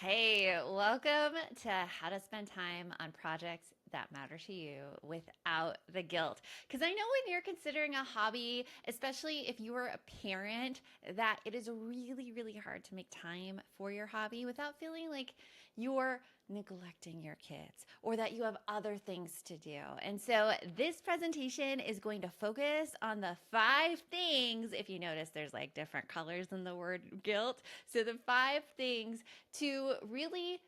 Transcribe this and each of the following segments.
Hey, welcome to How to Spend Time on Projects That Matter to You Without the Guilt. Because I know when you're considering a hobby, especially if you are a parent, that it is really, really hard to make time for your hobby without feeling like you're neglecting your kids or that you have other things to do. And so this presentation is going to focus on the 5 things. If you notice, there's like different colors in the word guilt. So the 5 things to really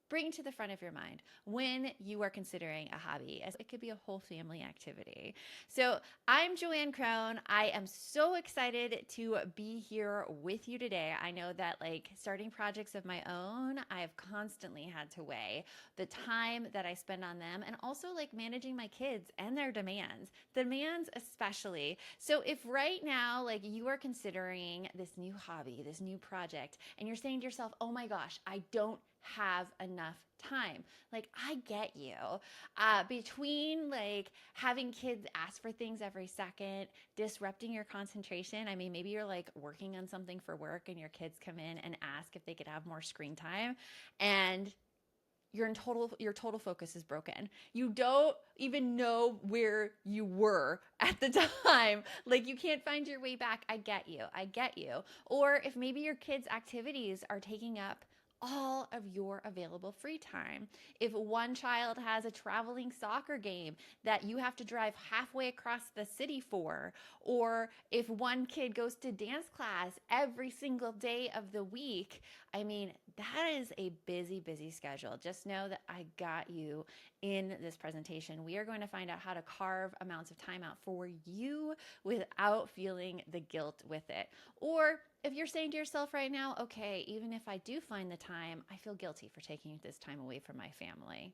bring to the front of your mind when you are considering a hobby, as it could be a whole family activity. So I'm JoAnn Crohn. I am so excited to be here with you today. I know that like starting projects of my own, I've constantly had to weigh the time that I spend on them and also like managing my kids and their demands especially. So if right now like you are considering this new hobby, this new project, and you're saying to yourself, oh my gosh, I don't have enough time. Like, I get you. Between like having kids ask for things every second, disrupting your concentration. I mean, maybe you're like working on something for work and your kids come in and ask if they could have more screen time. And your total focus is broken. You don't even know where you were at the time. Like you can't find your way back. I get you. I get you. Or if maybe your kids' activities are taking up all of your available free time. If one child has a traveling soccer game that you have to drive halfway across the city for, or if one kid goes to dance class every single day of the week, I mean, that is a busy, busy schedule. Just know that I got you in this presentation. We are going to find out how to carve amounts of time out for you without feeling the guilt with it. Or if you're saying to yourself right now, okay, even if I do find the time, I feel guilty for taking this time away from my family.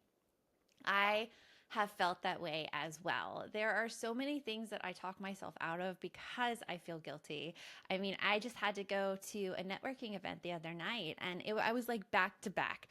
I have felt that way as well. There are so many things that I talk myself out of because I feel guilty. I mean, I just had to go to a networking event the other night and I was like back to back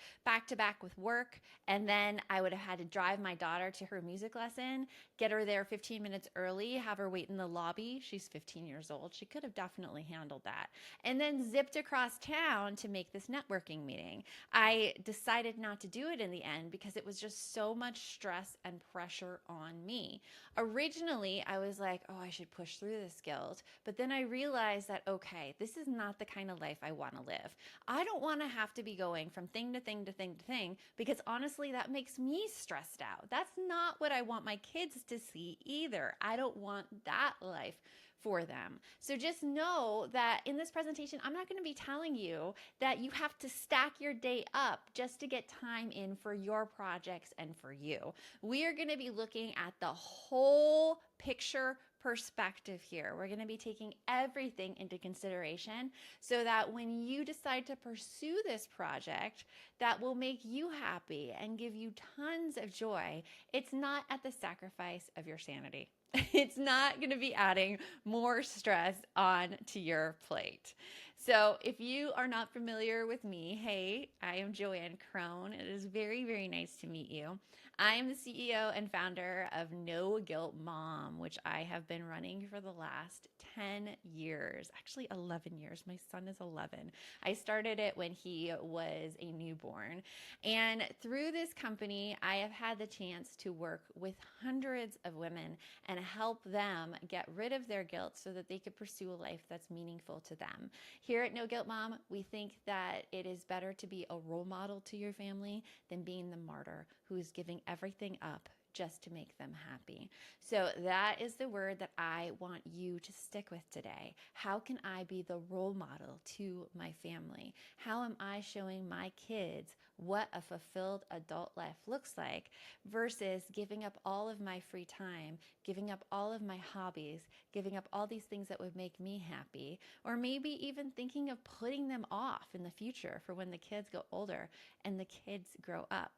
with work. And then I would have had to drive my daughter to her music lesson, get her there 15 minutes early, have her wait in the lobby. She's 15 years old. She could have definitely handled that. And then zipped across town to make this networking meeting. I decided not to do it in the end because it was just so much stress and pressure on me. Originally, I was like, oh, I should push through this guilt. But then I realized that, okay, this is not the kind of life I want to live. I don't want to have to be going from thing to thing to thing to thing because honestly, that makes me stressed out. That's not what I want my kids to see either. I don't want that life for them. So just know that in this presentation, I'm not going to be telling you that you have to stack your day up just to get time in for your projects and for you. We are going to be looking at the whole picture perspective here. We're going to be taking everything into consideration so that when you decide to pursue this project that will make you happy and give you tons of joy, it's not at the sacrifice of your sanity. It's not going to be adding more stress on to your plate. So, if you are not familiar with me, hey, I am JoAnn Crohn. It is very, very nice to meet you. I am the CEO and founder of No Guilt Mom, which I have been running for the last 10 years, actually 11 years. My son is 11. I started it when he was a newborn. And through this company, I have had the chance to work with hundreds of women and help them get rid of their guilt so that they could pursue a life that's meaningful to them. Here at No Guilt Mom, we think that it is better to be a role model to your family than being the martyr who is giving everything up just to make them happy. So that is the word that I want you to stick with today. How can I be the role model to my family? How am I showing my kids what a fulfilled adult life looks like versus giving up all of my free time, giving up all of my hobbies, giving up all these things that would make me happy, or maybe even thinking of putting them off in the future for when the kids go older and the kids grow up.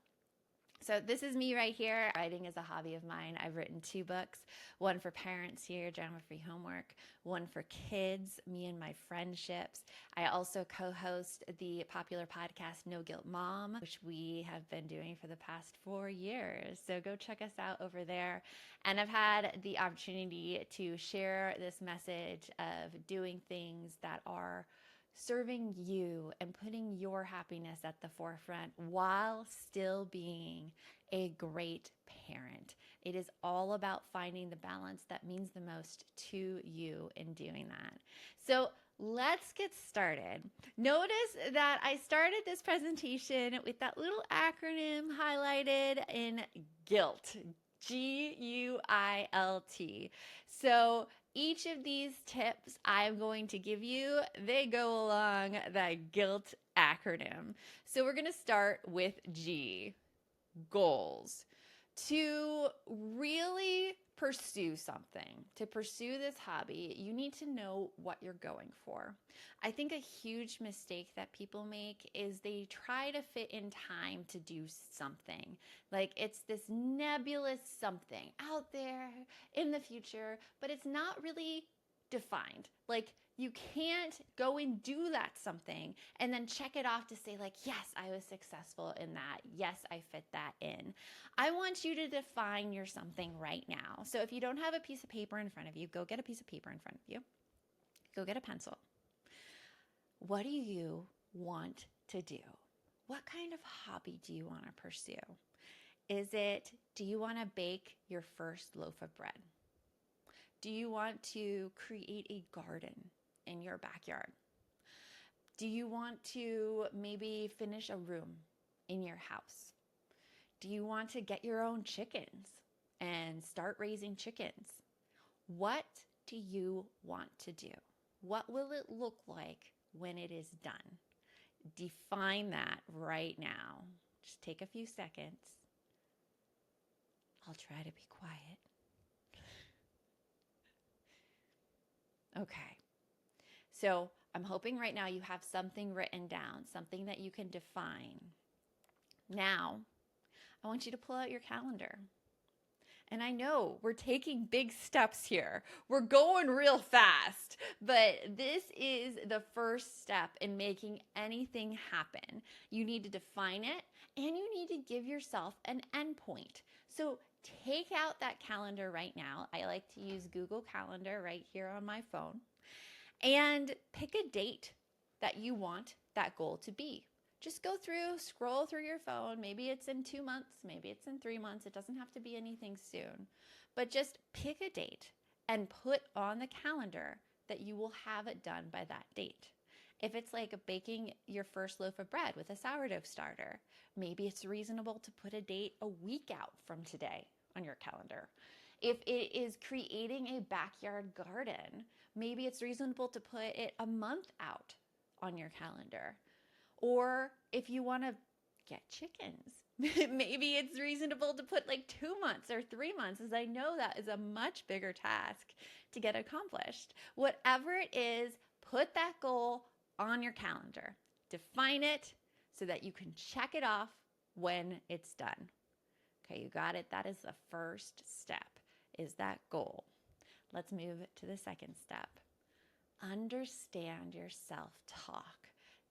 So this is me right here. Writing is a hobby of mine. I've written 2 books, one for parents here, drama-free homework, one for kids, me and my friendships. I also co-host the popular podcast No Guilt Mom, which we have been doing for the past 4 years. So go check us out over there. And I've had the opportunity to share this message of doing things that are serving you and putting your happiness at the forefront while still being a great parent. It is all about finding the balance that means the most to you in doing that. So let's get started. Notice that I started this presentation with that little acronym highlighted in GUILT. GUILT. So each of these tips I'm going to give you, they go along that GUILT acronym. So we're going to start with G, goals. To really pursue something, to pursue this hobby, you need to know what you're going for. I think a huge mistake that people make is they try to fit in time to do something. Like it's this nebulous something out there in the future, but it's not really defined. Like you can't go and do that something and then check it off to say like, yes, I was successful in that. Yes, I fit that in. I want you to define your something right now. So if you don't have a piece of paper in front of you, go get a piece of paper in front of you. Go get a pencil. What do you want to do? What kind of hobby do you want to pursue? Do you want to bake your first loaf of bread? Do you want to create a garden in your backyard? Do you want to maybe finish a room in your house? Do you want to get your own chickens and start raising chickens? What do you want to do? What will it look like when it is done? Define that right now. Just take a few seconds. I'll try to be quiet. Okay. So I'm hoping right now you have something written down, something that you can define. Now, I want you to pull out your calendar. And I know we're taking big steps here. We're going real fast, but this is the first step in making anything happen. You need to define it and you need to give yourself an endpoint. So take out that calendar right now. I like to use Google Calendar right here on my phone and pick a date that you want that goal to be. Just go through, scroll through your phone. Maybe it's in 2 months, maybe it's in 3 months. It doesn't have to be anything soon. But just pick a date and put on the calendar that you will have it done by that date. If it's like baking your first loaf of bread with a sourdough starter, maybe it's reasonable to put a date a week out from today on your calendar. If it is creating a backyard garden, maybe it's reasonable to put it a month out on your calendar. Or if you want to get chickens, maybe it's reasonable to put like 2 months or 3 months, as I know that is a much bigger task to get accomplished. Whatever it is, put that goal on your calendar. Define it so that you can check it off when it's done. Okay, you got it. That is the first step, is that goal. Let's move to the second step. Understand your self-talk.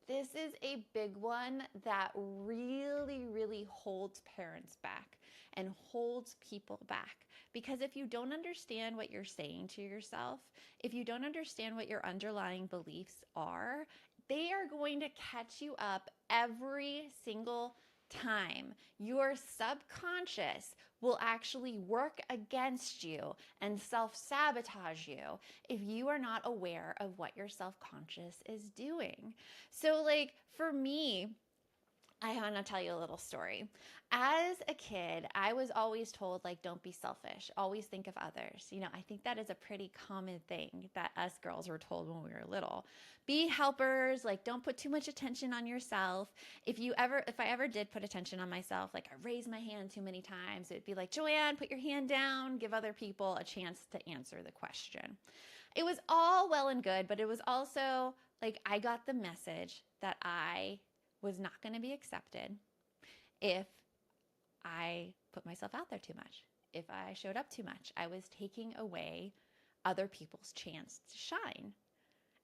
This is a big one that really, really holds parents back and holds people back. Because if you don't understand what you're saying to yourself, if you don't understand what your underlying beliefs are, they are going to catch you up every single time. Your subconscious will actually work against you and self-sabotage you if you are not aware of what your self-conscious is doing. So like for me, I want to tell you a little story. As a kid, I was always told, like, don't be selfish. Always think of others. You know, I think that is a pretty common thing that us girls were told when we were little. Be helpers. Like, don't put too much attention on yourself. If I ever did put attention on myself, like I raised my hand too many times, it'd be like, JoAnn, put your hand down. Give other people a chance to answer the question. It was all well and good, but it was also like I got the message that I was not going to be accepted if I put myself out there too much. If I showed up too much, I was taking away other people's chance to shine.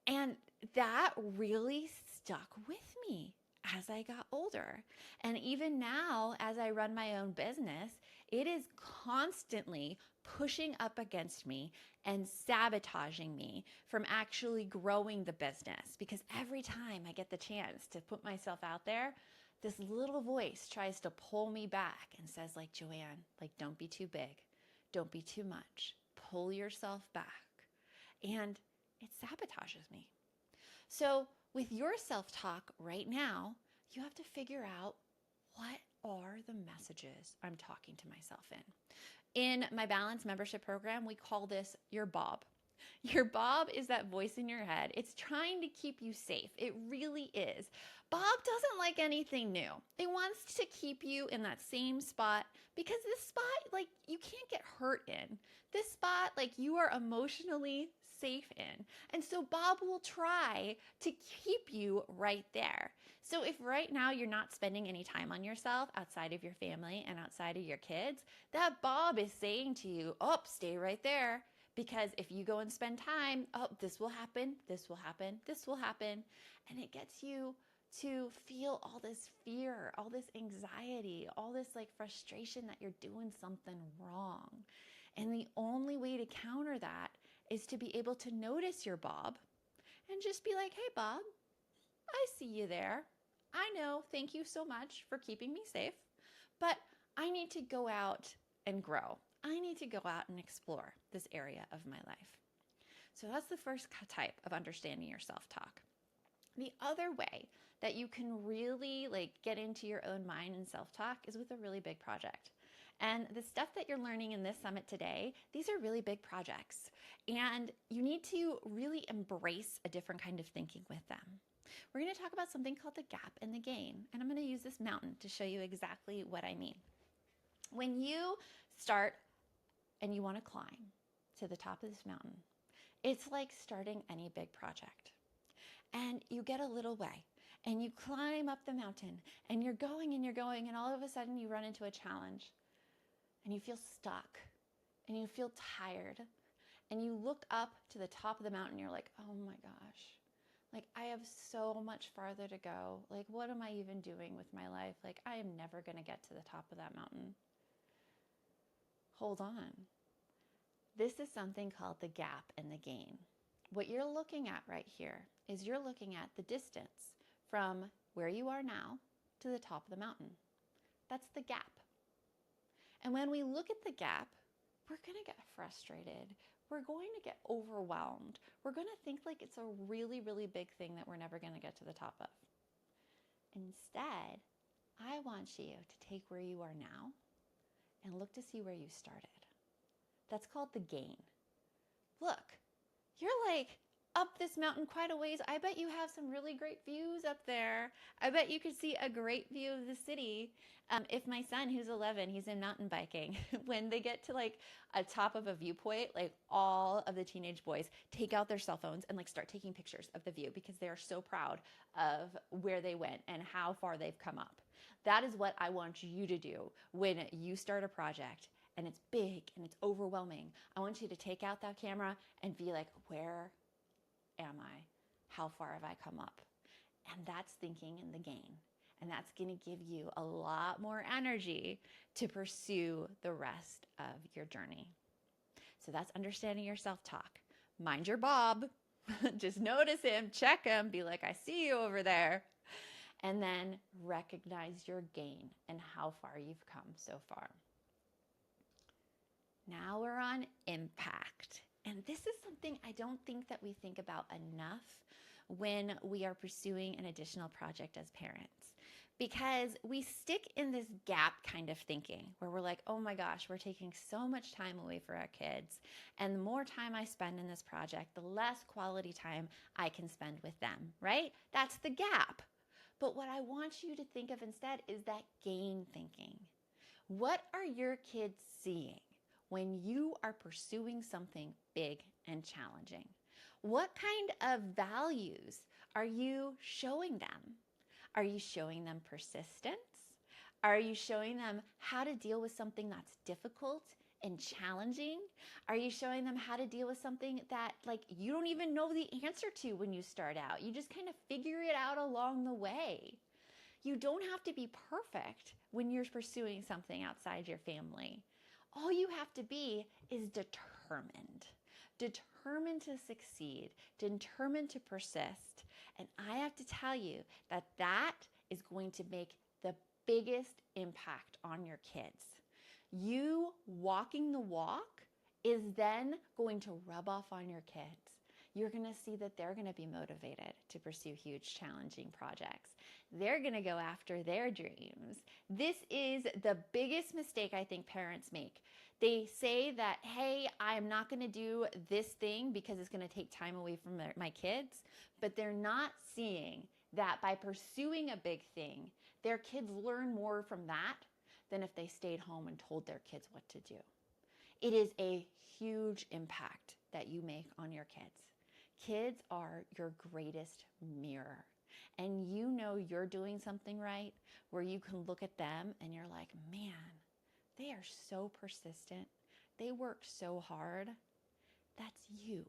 And that really stuck with me as I got older. And even now, as I run my own business, It is constantly pushing up against me and sabotaging me from actually growing the business, because every time I get the chance to put myself out there, this little voice tries to pull me back and says, like, JoAnn, like, don't be too big. Don't be too much. Pull yourself back. And it sabotages me. So with your self-talk right now, you have to figure out, what are the messages I'm talking to myself in? In my Balance membership program, we call this your Bob. Your Bob is that voice in your head. It's trying to keep you safe. It really is. Bob doesn't like anything new. It wants to keep you in that same spot, because this spot, like, you can't get hurt in. This spot, like, you are emotionally safe in. And so Bob will try to keep you right there. So if right now you're not spending any time on yourself outside of your family and outside of your kids, that Bob is saying to you, oh, stay right there. Because if you go and spend time, oh, this will happen, this will happen, this will happen. And it gets you to feel all this fear, all this anxiety, all this like frustration that you're doing something wrong. And the only way to counter that is to be able to notice your Bob and just be like, hey, Bob, I see you there. I know, thank you so much for keeping me safe, but I need to go out and grow. I need to go out and explore this area of my life. So that's the first type of understanding your self-talk. The other way that you can really like get into your own mind and self-talk is with a really big project. And the stuff that you're learning in this summit today, these are really big projects. And you need to really embrace a different kind of thinking with them. We're going to talk about something called the gap and the gain. And I'm going to use this mountain to show you exactly what I mean. When you start and you want to climb to the top of this mountain, it's like starting any big project. And you get a little way and you climb up the mountain and you're going and all of a sudden you run into a challenge and you feel stuck and you feel tired and you look up to the top of the mountain and you're like, oh my gosh, like I have so much farther to go. Like, what am I even doing with my life? Like, I am never going to get to the top of that mountain. Hold on. This is something called the gap and the gain. What you're looking at right here is you're looking at the distance from where you are now to the top of the mountain. That's the gap. And when we look at the gap, we're going to get frustrated. We're going to get overwhelmed. We're going to think like it's a really, really big thing that we're never going to get to the top of. Instead, I want you to take where you are now and look to see where you started. That's called the gain. Look, you're like up this mountain quite a ways. I bet you have some really great views up there. I bet you could see a great view of the city. If my son, who's 11, he's in mountain biking, when they get to like a top of a viewpoint, like all of the teenage boys take out their cell phones and like start taking pictures of the view because they are so proud of where they went and how far they've come up. That is what I want you to do when you start a project and it's big and it's overwhelming. I want you to take out that camera and be like, where am I? How far have I come up? And that's thinking in the gain. And that's going to give you a lot more energy to pursue the rest of your journey. So that's understanding your self-talk. Mind your Bob. Just notice him, check him, be like, I see you over there. And then recognize your gain and how far you've come so far. Now we're on impact. And this is something I don't think that we think about enough when we are pursuing an additional project as parents. Because we stick in this gap kind of thinking where we're like, oh my gosh, we're taking so much time away for our kids. And the more time I spend in this project, the less quality time I can spend with them, right? That's the gap. But what I want you to think of instead is that gain thinking. What are your kids seeing when you are pursuing something big and challenging? What kind of values are you showing them? Are you showing them persistence? Are you showing them how to deal with something that's difficult and challenging? Are you showing them how to deal with something that like you don't even know the answer to when you start out? You just kind of figure it out along the way. You don't have to be perfect when you're pursuing something outside your family. All you have to be is determined. Determined to succeed, determined to persist. And I have to tell you that that is going to make the biggest impact on your kids. You walking the walk is then going to rub off on your kids. You're going to see that they're going to be motivated to pursue huge, challenging projects. They're going to go after their dreams. This is the biggest mistake I think parents make. They say that, hey, I'm not going to do this thing because it's going to take time away from my kids, but they're not seeing that by pursuing a big thing, their kids learn more from that than if they stayed home and told their kids what to do. It is a huge impact that you make on your kids. Kids are your greatest mirror. And you know you're doing something right where you can look at them and you're like, man, they are so persistent. They work so hard. That's you.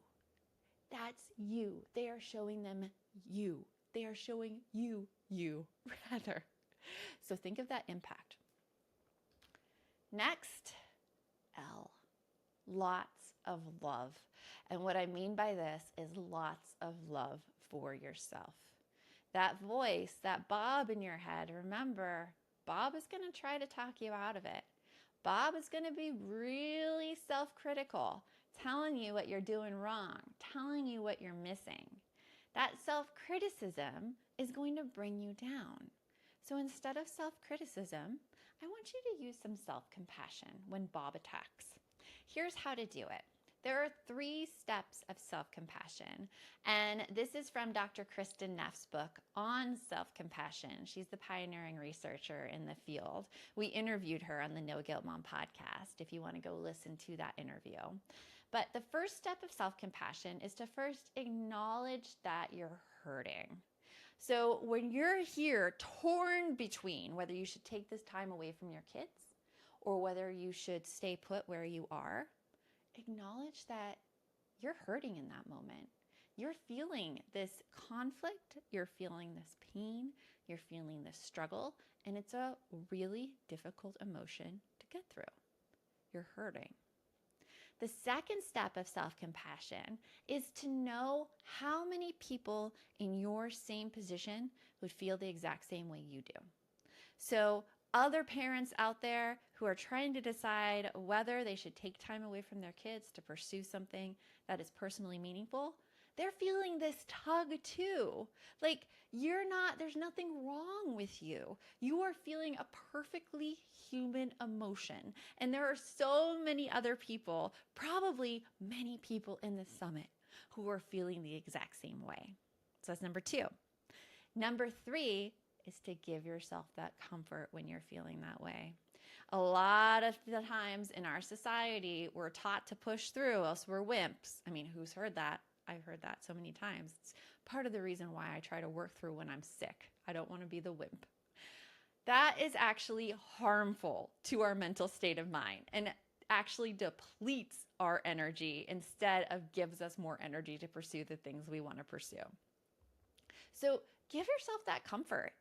That's you. They are showing them you. They are showing you rather. So think of that impact. Next, L. Lots of love. And what I mean by this is lots of love for yourself. That voice, that Bob in your head, remember, Bob is going to try to talk you out of it. Bob is going to be really self-critical, telling you what you're doing wrong, telling you what you're missing. That self-criticism is going to bring you down. So instead of self-criticism, I want you to use some self-compassion when Bob attacks. Here's how to do it. There are 3 steps of self-compassion, and this is from Dr. Kristen Neff's book on self-compassion. She's the pioneering researcher in the field. We interviewed her on the No Guilt Mom podcast if you want to go listen to that interview. But the first step of self-compassion is to first acknowledge that you're hurting. So when you're here torn between whether you should take this time away from your kids or whether you should stay put where you are, acknowledge that you're hurting in that moment. You're feeling this conflict, you're feeling this pain, you're feeling this struggle, and it's a really difficult emotion to get through. You're hurting. The second step of self-compassion is to know how many people in your same position would feel the exact same way you do. So other parents out there who are trying to decide whether they should take time away from their kids to pursue something that is personally meaningful, they're feeling this tug too. Like there's nothing wrong with you. You are feeling a perfectly human emotion. And there are so many other people, probably many people in this summit, who are feeling the exact same way. So that's number 2. Number 3 is to give yourself that comfort when you're feeling that way. A lot of the times in our society, we're taught to push through, else we're wimps. I mean, who's heard that? I've heard that so many times. It's part of the reason why I try to work through when I'm sick. I don't want to be the wimp. That is actually harmful to our mental state of mind and actually depletes our energy instead of gives us more energy to pursue the things we want to pursue. So give yourself that comfort.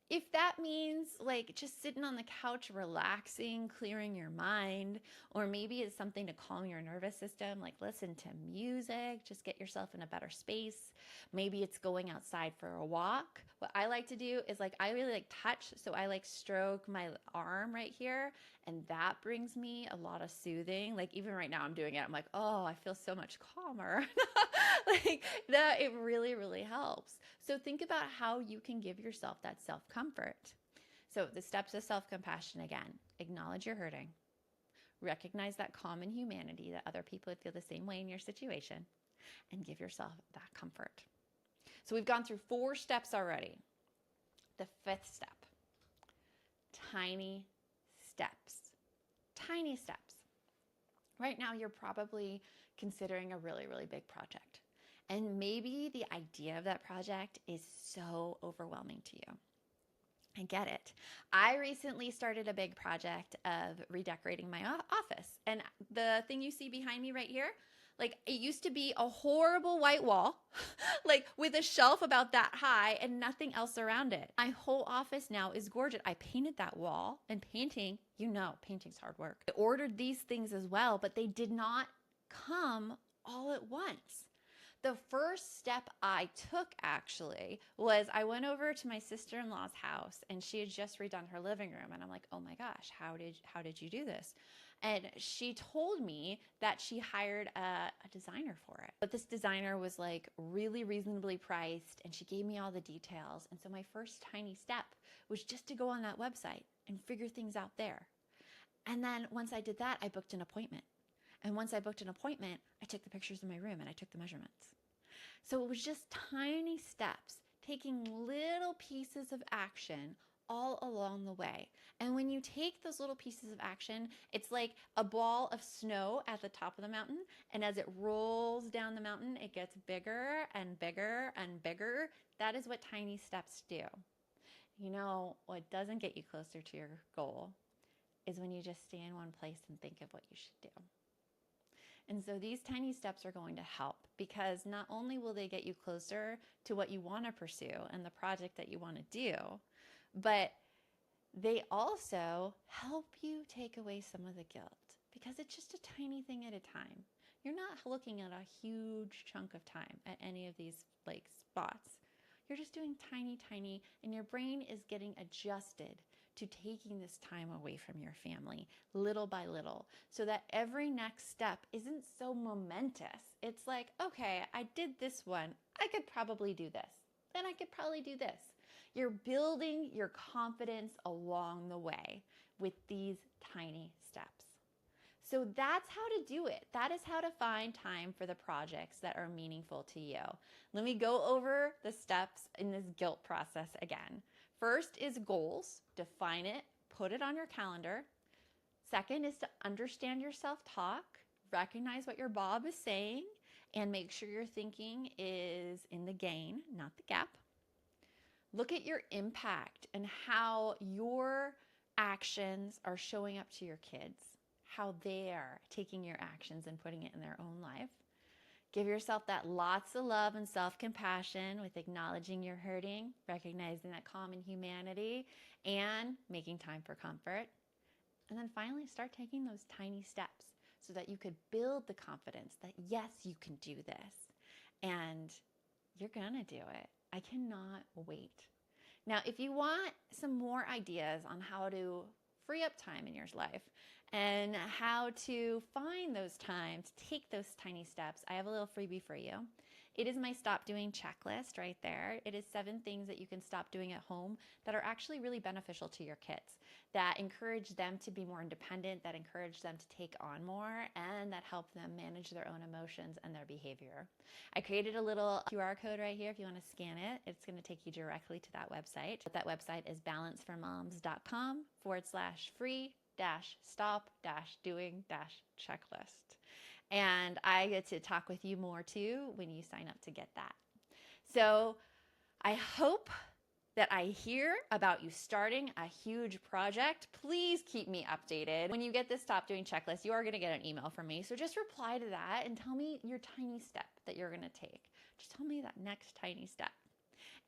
If that means like just sitting on the couch, relaxing, clearing your mind, or maybe it's something to calm your nervous system, like listen to music, just get yourself in a better space. Maybe it's going outside for a walk. What I like to do is I really like touch. So I stroke my arm right here, and that brings me a lot of soothing. Like even right now I'm doing it. I'm like, oh, I feel so much calmer. That it really, really helps. So think about how you can give yourself that self-comfort. So the steps of self-compassion again, acknowledge you're hurting, recognize that common humanity, that other people would feel the same way in your situation, and give yourself that comfort. So we've gone through 4 steps already. The 5th step, tiny steps. Tiny steps. Right now you're probably considering a really, really big project. And maybe the idea of that project is so overwhelming to you. I get it. I recently started a big project of redecorating my office. And the thing you see behind me right here, Like it used to be a horrible white wall, like with a shelf about that high and nothing else around it. My whole office now is gorgeous. I painted that wall, and painting, painting's hard work. I ordered these things as well, but they did not come all at once. The first step I took actually was I went over to my sister-in-law's house, and she had just redone her living room, and I'm like, "Oh my gosh, how did you do this?" And she told me that she hired a designer for it. But this designer was like really reasonably priced, and she gave me all the details. And so my first tiny step was just to go on that website and figure things out there. And then once I did that, I booked an appointment. And once I booked an appointment, I took the pictures of my room and I took the measurements. So it was just tiny steps, taking little pieces of action all along the way. And when you take those little pieces of action, it's like a ball of snow at the top of the mountain. And as it rolls down the mountain, it gets bigger and bigger and bigger. That is what tiny steps do. You know, what doesn't get you closer to your goal is when you just stay in one place and think of what you should do. And so these tiny steps are going to help, because not only will they get you closer to what you want to pursue and the project that you want to do, but they also help you take away some of the guilt, because it's just a tiny thing at a time. You're not looking at a huge chunk of time at any of these like spots. You're just doing tiny, and your brain is getting adjusted to taking this time away from your family little by little, so that every next step isn't so momentous. It's like, okay, I did this one. I could probably do this. Then I could probably do this. You're building your confidence along the way with these tiny steps. So that's how to do it. That is how to find time for the projects that are meaningful to you. Let me go over the steps in this guilt process again. First is goals. Define it, put it on your calendar. Second is to understand your self-talk, recognize what your Bob is saying, and make sure your thinking is in the gain, not the gap. Look at your impact and how your actions are showing up to your kids, how they are taking your actions and putting it in their own life. Give yourself that lots of love and self-compassion with acknowledging you're hurting, recognizing that common humanity, and making time for comfort. And then finally, start taking those tiny steps so that you could build the confidence that yes, you can do this. And you're gonna do it. I cannot wait. Now, if you want some more ideas on how to free up time in your life and how to find those times, take those tiny steps, I have a little freebie for you. It is my stop doing checklist right there. It is 7 things that you can stop doing at home that are actually really beneficial to your kids, that encourage them to be more independent, that encourage them to take on more, and that help them manage their own emotions and their behavior. I created a little QR code right here if you want to scan it. It's going to take you directly to that website. That website is balanceformoms.com/free-stop-doing-checklist. And I get to talk with you more too when you sign up to get that. So I hope that I hear about you starting a huge project. Please keep me updated. When you get this Stop Doing checklist, you are going to get an email from me. So just reply to that and tell me your tiny step that you're going to take. Just tell me that next tiny step.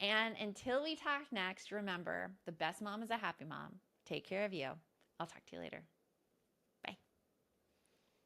And until we talk next, remember, the best mom is a happy mom. Take care of you. I'll talk to you later.